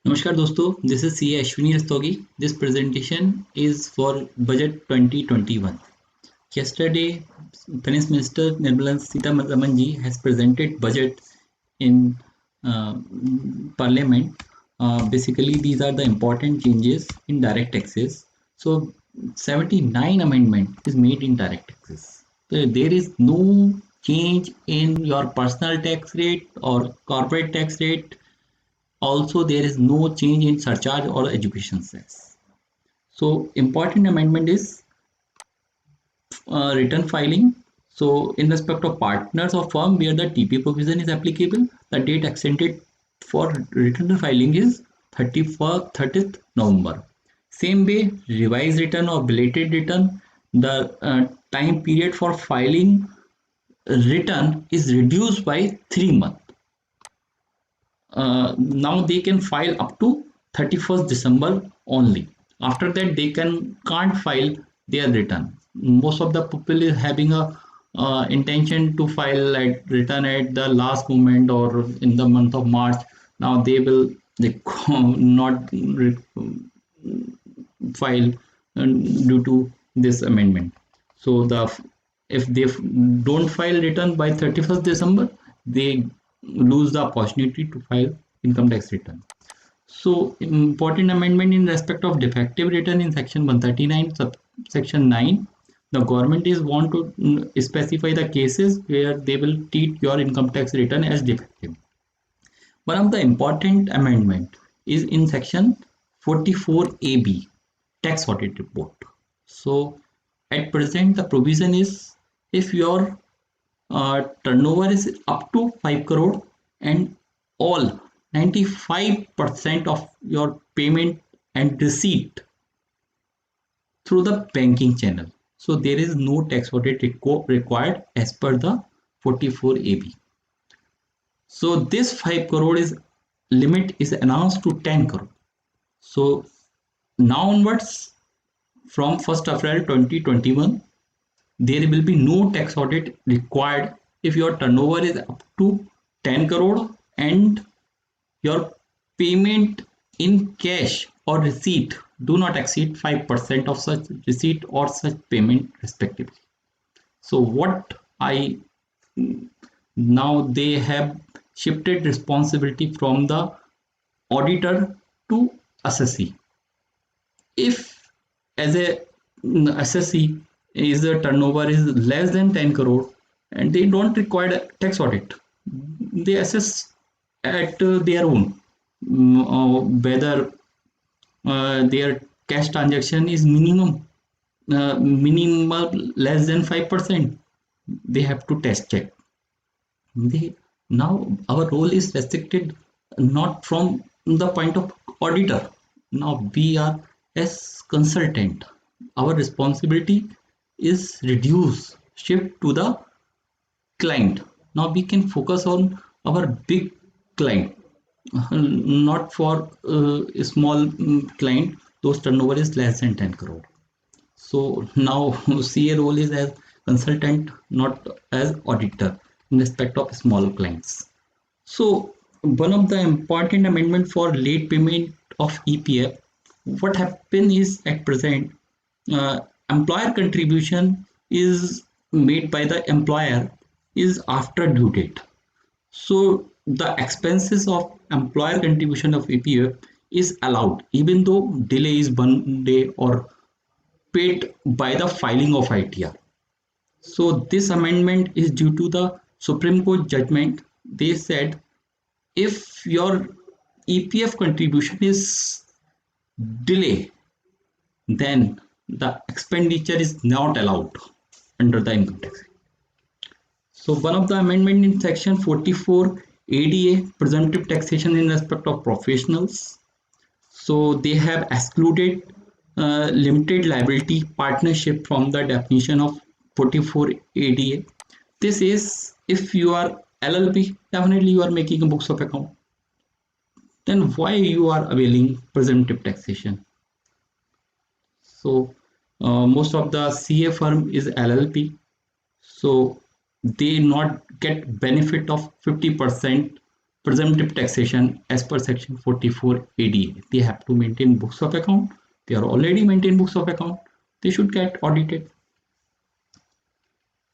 नमस्कार दोस्तों, this is C Ashwini Rastogi. This presentation is for budget 2021. Yesterday, Finance Minister Nirmala Sitharaman ji has presented budget in uh, Parliament. Basically, these are the important changes in direct taxes. So, 79 amendment is made in direct taxes. So, there is no change in your personal tax rate or corporate tax rate. Also, there is no change in surcharge or education cess. So, important amendment is return filing. So, in respect of partners or firm where the TP provision is applicable, the date extended for return filing is 30th November. Same way, revised return or belated return, the time period for filing return is reduced by 3 months. Now they can file up to 31st December only. After that, they can't file their return. Most of the people is having a intention to file return at the last moment or in the month of March. Now they not file due to this amendment. So if they don't file return by 31st December, they lose the opportunity to file income tax return. So important amendment in respect of defective return in section 139 section 9. The government is want to specify the cases where they will treat your income tax return as defective. One of the important amendment is in section 44AB, tax audit report. So at present, the provision is if your turnover is up to 5 crore and all 95% of your payment and receipt through the banking channel. So there is no tax audit required as per the 44AB. So this 5 crore is limit is announced to 10 crore. So now onwards from 1st April 2021, there will be no tax audit required if your turnover is up to 10 crore and your payment in cash or receipt do not exceed 5% of such receipt or such payment respectively. So what I now they have shifted responsibility from the auditor to assessee. If as a assessee is the turnover is less than 10 crore and they don't require a tax audit, they assess at their own whether their cash transaction is minimal less than 5%, they have to test check. They now our role is restricted not from the point of auditor. Now we are as consultant. Our responsibility is reduced, shift to the client. Now we can focus on our big client, not for a small client. Those turnover is less than 10 crore. So now CA role is as consultant, not as auditor in respect of small clients. So one of the important amendment for late payment of EPF, what happen is at present, employer contribution is made by the employer is after due date. So the expenses of employer contribution of EPF is allowed even though delay is 1 day or paid by the filing of ITR. So this amendment is due to the Supreme Court judgment. They said if your EPF contribution is delay, then the expenditure is not allowed under the income tax. So one of the amendment in section 44 ADA, presumptive taxation in respect of professionals. So they have excluded limited liability partnership from the definition of 44 ADA. This is if you are LLP, definitely you are making a books of account. Then why you are availing presumptive taxation? So most of the CA firm is LLP, so they not get benefit of 50% presumptive taxation as per section 44 ADA. They have to maintain books of account. They are already maintain books of account. They should get audited.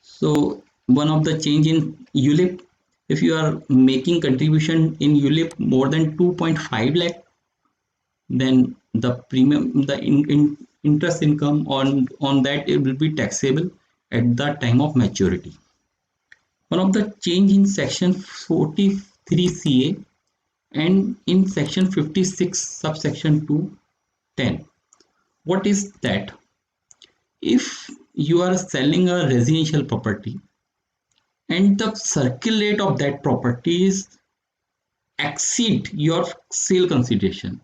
So one of the change in ULIP, if you are making contribution in ULIP more than 2.5 lakh, then the premium, the interest income on that, it will be taxable at the time of maturity. One of the change in section 43 CA and in section 56 subsection 210. What is that? If you are selling a residential property and the circle rate of that property is exceed your sale consideration,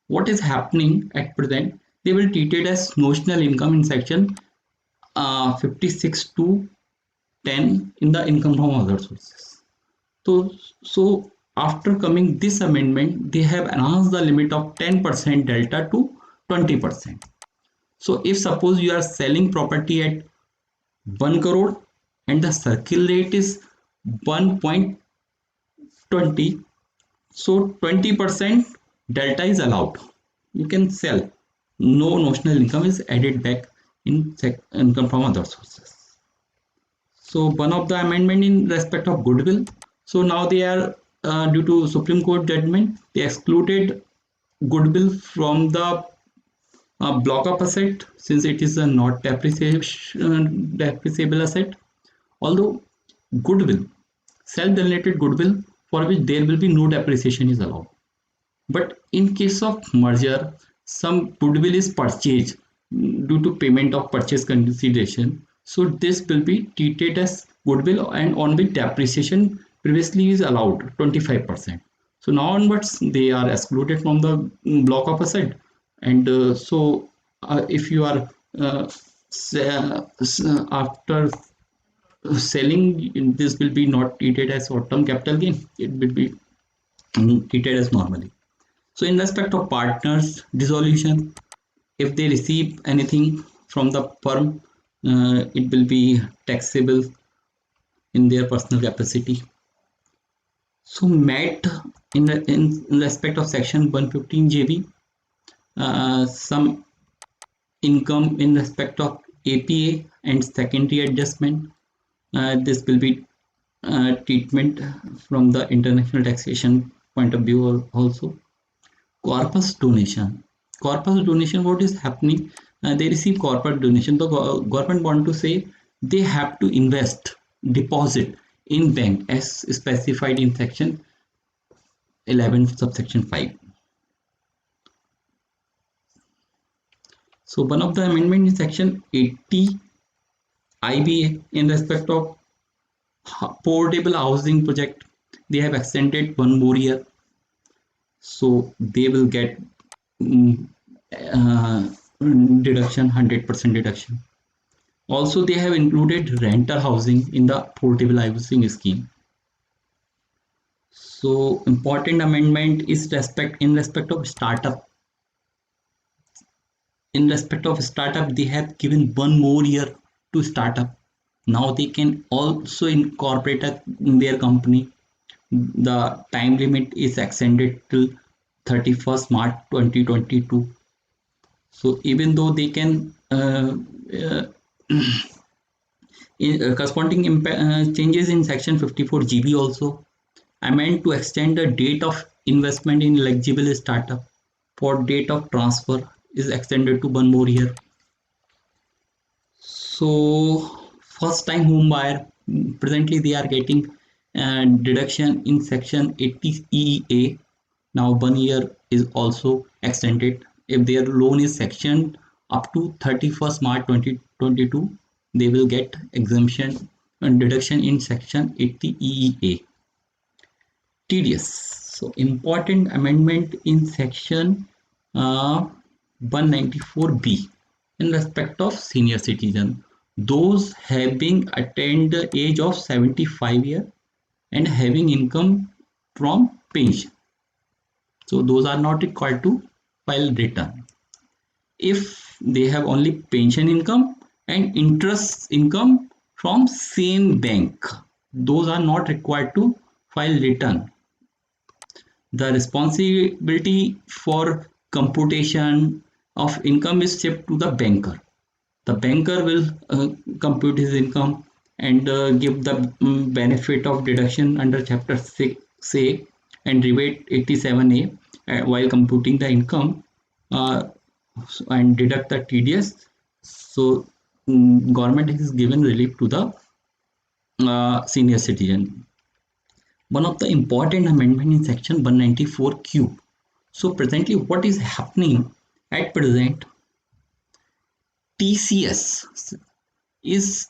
what is happening at present, they will treat it as notional income in section 56 to 10 in the income from other sources. So after coming this amendment, they have enhanced the limit of 10% delta to 20%. So if suppose you are selling property at 1 crore and the circle rate is 1.20, so 20% delta is allowed. You can sell. No notional income is added back in income from other sources. So one of the amendment in respect of goodwill. So now they are due to Supreme Court judgment, they excluded goodwill from the block up asset since it is a not depreciable asset. Although goodwill, self-generated goodwill for which there will be no depreciation is allowed. But in case of merger, some goodwill is purchased due to payment of purchase consideration. So this will be treated as goodwill and on which depreciation previously is allowed 25%. So now onwards they are excluded from the block of asset, and if you are after selling, this will be not treated as short-term capital gain. It will be treated as normally. So in respect of partners dissolution, if they receive anything from the firm, it will be taxable in their personal capacity. So MAT in respect of section 115 JB, some income in respect of APA and secondary adjustment, this will be treatment from the international taxation point of view also. Corpus donation. Corpus donation, what is happening? They receive corporate donation. The government want to say they have to invest, deposit in bank as specified in section 11 subsection 5. So one of the amendment in section 80 IBA in respect of portable housing project, they have extended one more year. So they will get deduction, 100% deduction. Also, they have included rental housing in the portable housing scheme. So important amendment is in respect of startup. In respect of startup, they have given one more year to startup. Now they can also incorporate in their company. The time limit is extended till 31st March 2022. So even though they can corresponding changes in section 54 GB also, I meant to extend the date of investment in eligible startup for date of transfer is extended to one more year. So first time home buyer, presently they are getting deduction in section 80 EEA. Now 1 year is also extended. If their loan is sectioned up to 31st March 2022, they will get exemption and deduction in section 80 EEA. TDS. So important amendment in section 194B in respect of senior citizen. Those having attained the age of 75 years and having income from pension. So those are not required to file return. If they have only pension income and interest income from same bank, those are not required to file return. The responsibility for computation of income is shipped to the banker. The banker will compute his income and give the benefit of deduction under chapter 6a and rebate 87a while computing the income uh, and deduct the TDS. So government is given relief to the senior citizen. One of the important amendment in section 194Q. So presently what is happening at present, TCS is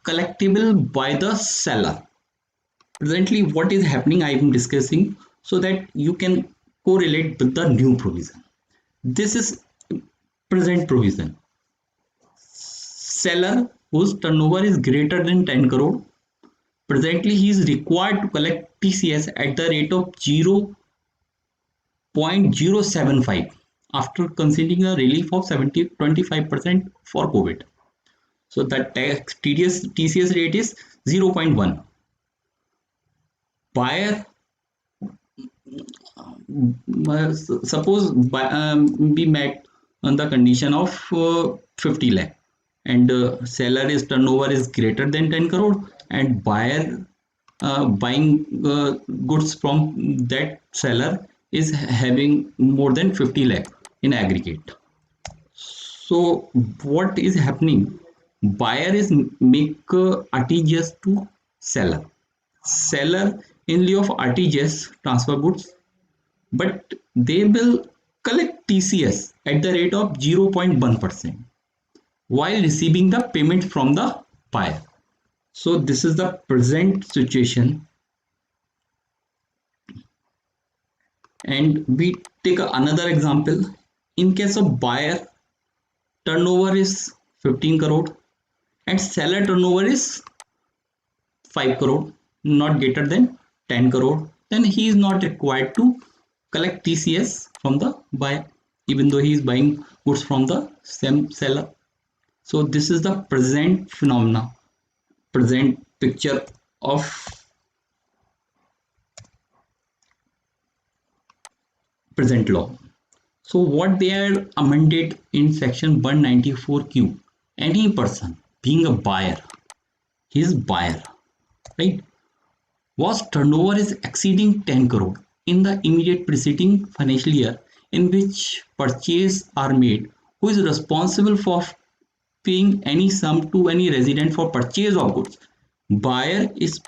collectible by the seller. Presently what is happening I am discussing so that you can correlate with the new provision. This is present provision. Seller whose turnover is greater than 10 crore, presently he is required to collect TCS at the rate of 0.075 after considering a relief of 25% for COVID. So the tax TCS rate is 0.1. Buyer, suppose we met on the condition of 50 lakh and seller is turnover is greater than 10 crore and buyer buying goods from that seller is having more than 50 lakh in aggregate. So what is happening? Buyer is make RTGS to seller. Seller in lieu of RTGS transfer goods, but they will collect TCS at the rate of 0.1% while receiving the payment from the buyer. So this is the present situation, and we take another example. In case of buyer, turnover is 15 crore and seller turnover is 5 crore, not greater than 10 crore, then he is not required to collect TCS from the buyer even though he is buying goods from the same seller. So this is the present phenomena, present picture of present law. So what they are amended in section 194Q, any person being a buyer, he is buyer, right, was turnover is exceeding 10 crore in the immediate preceding financial year in which purchases are made, who is responsible for paying any sum to any resident for purchase of goods. Buyer is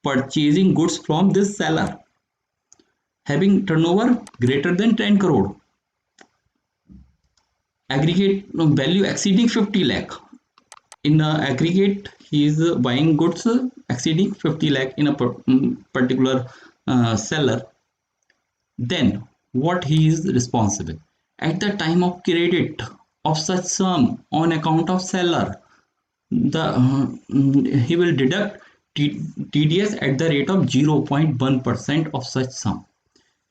purchasing goods from this seller having turnover greater than 10 crore, aggregate value exceeding 50 lakh. In aggregate, he is buying goods exceeding 50 lakh in a particular seller. Then what he is responsible? At the time of credit of such sum on account of seller, the he will deduct TDS at the rate of 0.1% of such sum.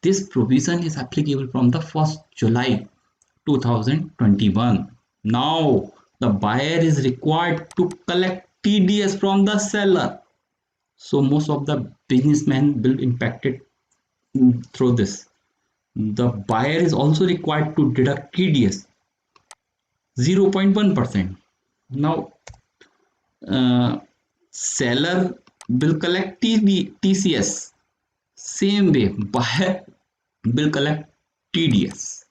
This provision is applicable from the 1st July 2021. Now the buyer is required to collect TDS from the seller. So most of the businessmen will impacted through this. The buyer is also required to deduct TDS 0.1%. Now seller will collect TCS. Same way buyer will collect TDS.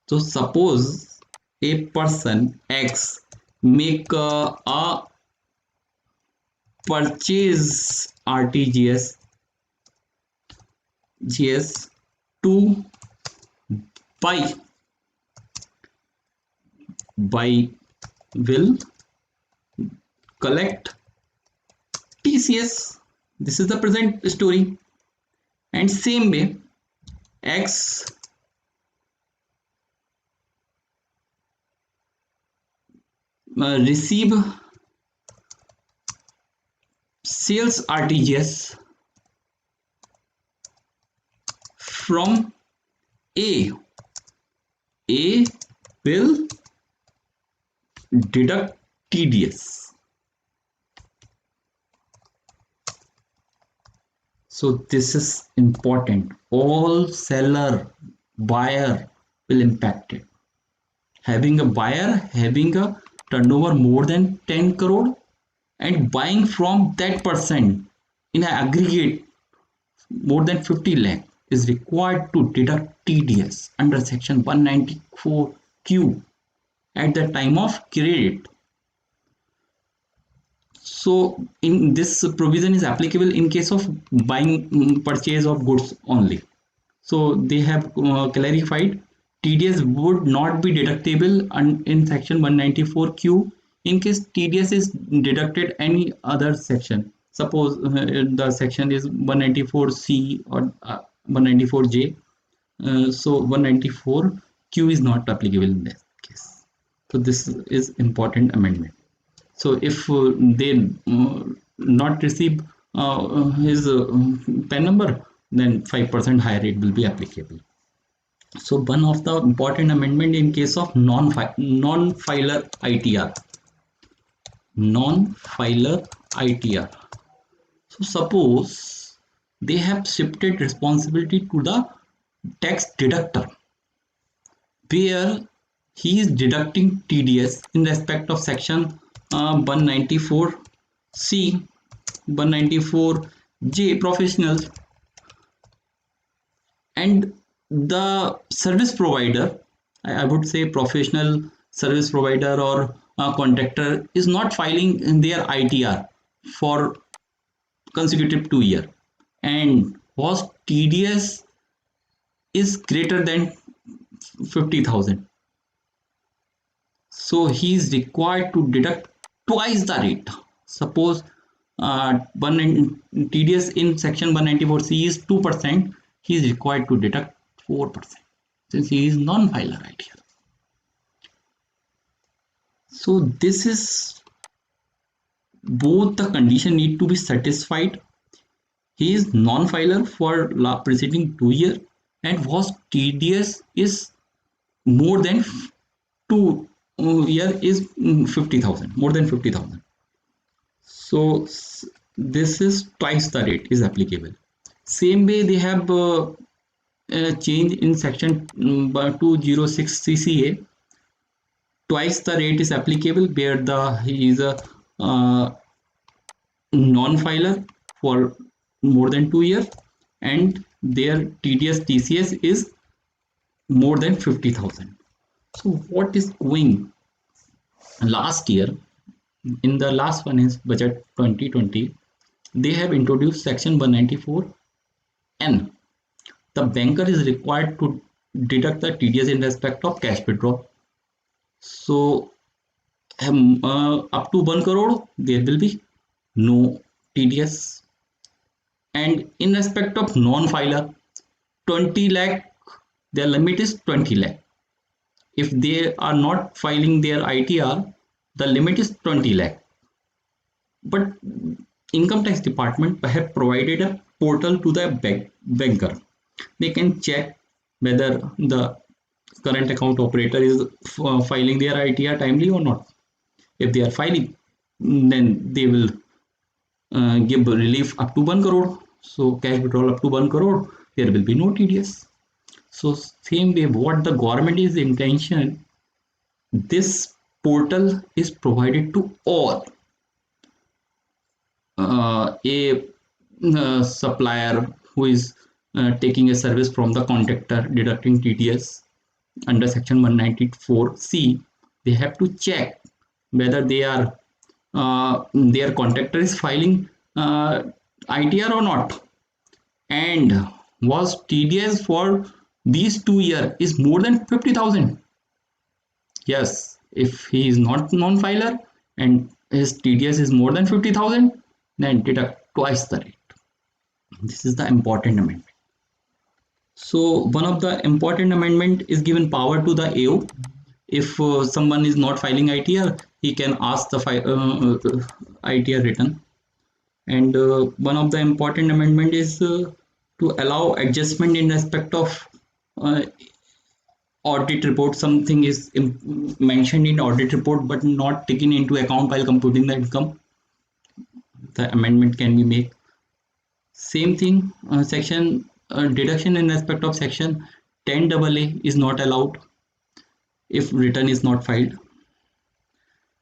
So suppose a person X make a purchase RTGS to buy will collect TCS. This is the present story. And same way X receive sales RTGS from A. A will deduct TDS. So this is important. All seller, buyer will impact it. Having a buyer having a turnover more than 10 crore and buying from that person in an aggregate more than 50 lakh is required to deduct TDS under section 194Q at the time of credit. So in this provision is applicable in case of buying purchase of goods only. So they have clarified TDS would not be deductible in section 194Q in case TDS is deducted any other section. Suppose the section is 194C or 194J. So 194Q is not applicable in that case. So this is important amendment. So if they not receive his PAN number, then 5% higher rate will be applicable. So one of the important amendment in case of non-filer ITR. Non-filer ITR. So suppose they have shifted responsibility to the tax deductor, where he is deducting TDS in respect of section 194C, 194J professionals, and the service provider, I would say professional service provider or contractor, is not filing in their ITR for consecutive 2 years, and was TDS is greater than 50,000. So he is required to deduct twice the rate. Suppose TDS in section 194C is 2%, he is required to deduct 4% since he is non-filer ITR. So this is both the condition need to be satisfied. He is non-filer for preceding 2 years and was TDS is more than 2 year is 50,000, more than 50,000. So this is twice the rate is applicable. Same way they have a change in section 206 CCA. Twice the rate is applicable where he is a non-filer for more than 2 years and their TDS TCS is more than 50,000. So what is going last year in the last finance budget 2020, they have introduced section 194N. The banker is required to deduct the TDS in respect of cash withdrawal. So up to 1 crore there will be no TDS, and in respect of non-filer 20 lakh, their limit is 20 lakh. If they are not filing their ITR, the limit is 20 lakh. But income tax department have provided a portal to the banker. They can check whether the current account operator is filing their ITR timely or not. If they are filing, then they will give relief up to 1 crore. So cash withdrawal up to 1 crore, there will be no TDS. So same way, what the government is intention, this portal is provided to all a supplier who is taking a service from the contractor deducting TDS under section 194C. They have to check whether they are their contractor is filing ITR or not, and was TDS for these 2 years is more than 50,000. Yes, if he is not non-filer and his TDS is more than 50,000, then deduct twice the rate. This is the important amendment. So one of the important amendment is given power to the AO. If someone is not filing ITR, he can ask the ITR return. And one of the important amendment is to allow adjustment in respect of audit report. Something is mentioned in audit report but not taken into account while computing the income. The amendment can be made. Same thing, section deduction in respect of section 10AA is not allowed if return is not filed.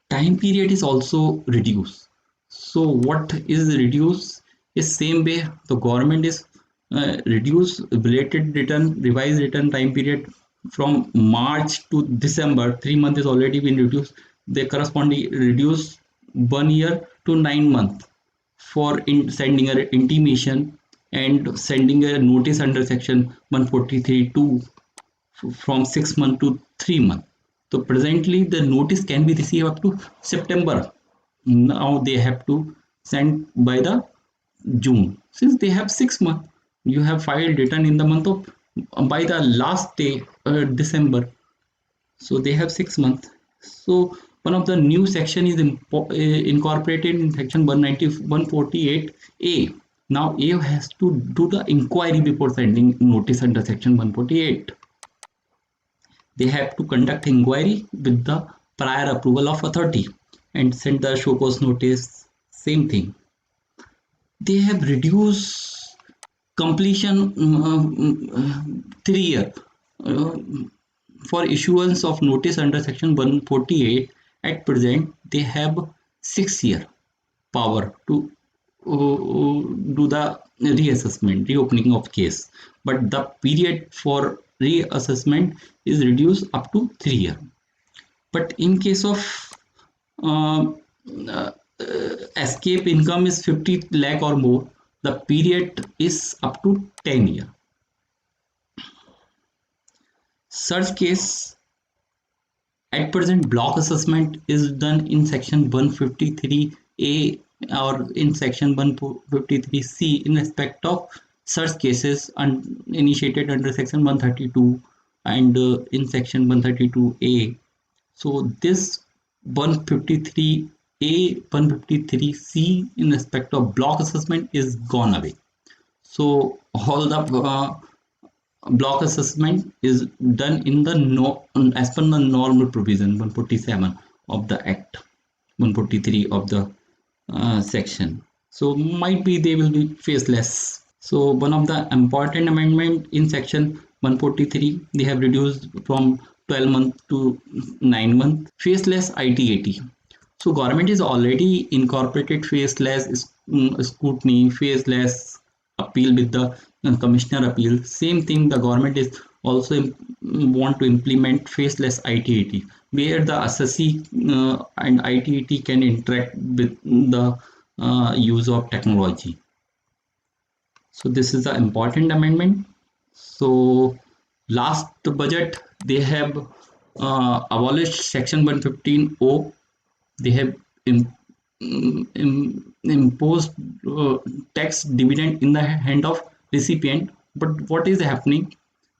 Time period is also reduced. So what is reduced is same way the government is reduce belated return, revised return time period from March to December. 3 months is already been reduced. They corresponding reduce 1 year to 9 months for sending an intimation and sending a notice under section 143(2) from 6 months to 3 months. So presently the notice can be received up to September. Now they have to send by the June. Since they have 6 months, you have filed return in the month of by the last day December. So they have 6 months. So one of the new section is incorporated in section 148A. Now A has to do the inquiry before sending notice under section 148. They have to conduct inquiry with the prior approval of authority and send the show cause notice. Same thing. They have reduced completion 3 year for issuance of notice under section 148. At present they have 6 year power to do the reassessment, reopening of case, but the period for reassessment is reduced up to 3 year. But in case of uh, uh, escape income is 50 lakh or more, the period is up to 10 year. Such case at present block assessment is done in section 153A or in section 153C in respect of such cases initiated under section 132 and in section 132A. So this 153A, 153C in respect of block assessment is gone away. So all the block assessment is done in the as per the normal provision 147 of the act, 143 of the section. So might be they will be faceless. So one of the important amendment in section 143, they have reduced from 12 months to 9 months faceless ITAT. So government is already incorporated faceless scrutiny, faceless appeal with the commissioner appeal. Same thing the government is also want to implement faceless ITAT, where the assessee and ITAT can interact with the use of technology. So this is the important amendment. So last budget they have abolished section 115O. They have imposed tax dividend in the hand of recipient. But what is happening?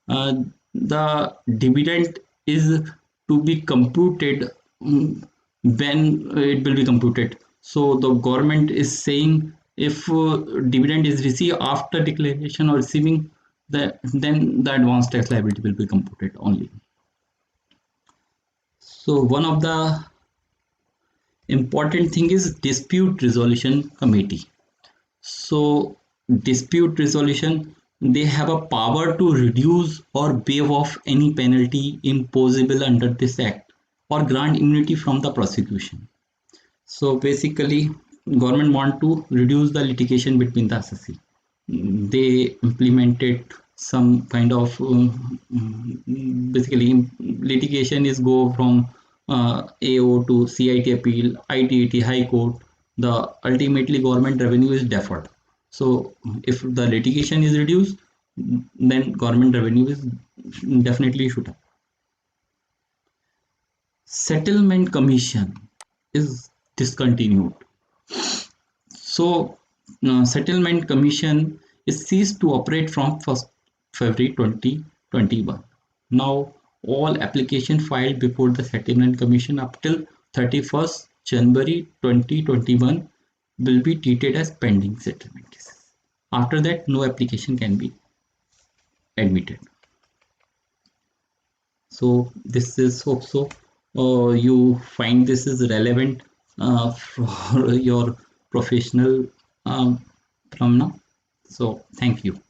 The dividend is to be computed when it will be computed. So the government is saying if dividend is received after declaration or receiving then the advanced tax liability will be computed only. So one of the important thing is dispute resolution committee. So dispute resolution, they have a power to reduce or waive off any penalty imposable under this act or grant immunity from the prosecution. So basically government want to reduce the litigation between the assessee. They implemented some kind of basically litigation is go from AO to CIT appeal, ITAT, High Court. The ultimately government revenue is deferred. So if the litigation is reduced, then government revenue is definitely should have. Settlement commission is discontinued. So settlement commission is ceased to operate from 1st February 2021. Now all application filed before the settlement commission up till 31st January 2021 will be treated as pending settlement cases. After that, no application can be admitted. So this is hope so you find this is relevant for your professional from now. So thank you.